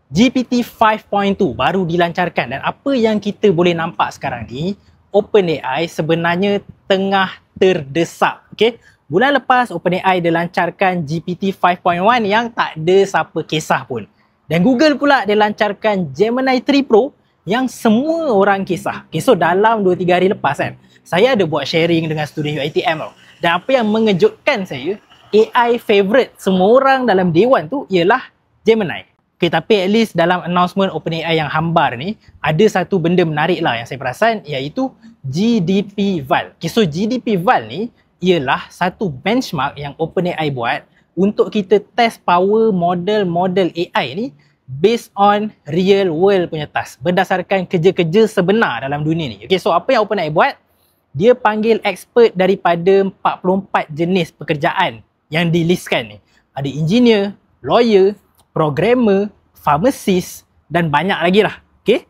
GPT 5.2 baru dilancarkan dan apa yang kita boleh nampak sekarang ni, OpenAI sebenarnya tengah terdesak. Okay? Bulan lepas OpenAI dilancarkan GPT 5.1 yang tak ada siapa kisah pun. Dan Google pula dilancarkan Gemini 3 Pro yang semua orang kisah. Okay, so dalam 2-3 hari lepas kan, saya ada buat sharing dengan student UiTM tau. Dan apa yang mengejutkan saya, AI favourite semua orang dalam dewan tu ialah Gemini. Okay, tapi at least dalam announcement OpenAI yang hambar ni, ada satu benda menarik lah yang saya perasan, iaitu GDP Val. Okay, so GDP Val ni ialah satu benchmark yang OpenAI buat untuk kita test power model-model AI ni based on real world punya task, berdasarkan kerja-kerja sebenar dalam dunia ni. Okay, so apa yang OpenAI buat? Dia panggil expert daripada 44 jenis pekerjaan yang dilistkan ni. Ada engineer, lawyer, programmer, pharmacist dan banyak lagi lah. Okay?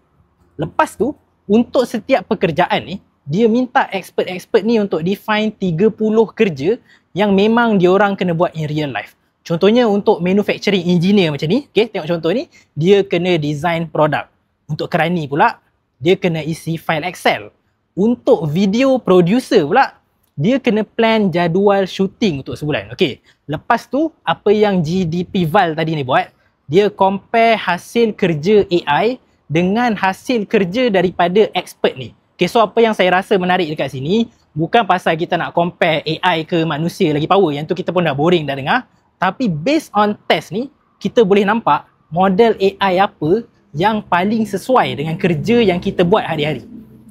Lepas tu, untuk setiap pekerjaan ni, dia minta expert-expert ni untuk define 30 kerja yang memang diorang kena buat in real life. Contohnya untuk manufacturing engineer macam ni, okay, tengok contoh ni, dia kena design produk. Untuk kerani pula, dia kena isi file Excel. Untuk video producer pula, dia kena plan jadual shooting untuk sebulan. Okay. Lepas tu, apa yang GDP Val tadi ni buat, dia compare hasil kerja AI dengan hasil kerja daripada expert ni. Okay, so apa yang saya rasa menarik dekat sini, bukan pasal kita nak compare AI ke manusia lagi power, yang tu kita pun dah boring dah dengar. Tapi based on test ni, kita boleh nampak model AI apa yang paling sesuai dengan kerja yang kita buat hari-hari.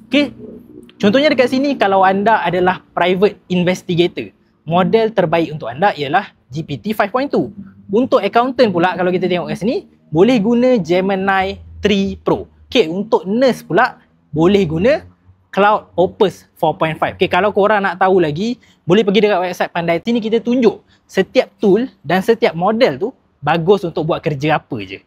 Okay. Contohnya dekat sini, kalau anda adalah private investigator, model terbaik untuk anda ialah GPT 5.2. Untuk accountant pula, kalau kita tengok kat sini, boleh guna Gemini 3 Pro. Okay, untuk nurse pula, boleh guna Cloud Opus 4.5. Okay, kalau korang nak tahu lagi, boleh pergi dekat website Pandai. Sini kita tunjuk setiap tool dan setiap model tu bagus untuk buat kerja apa je.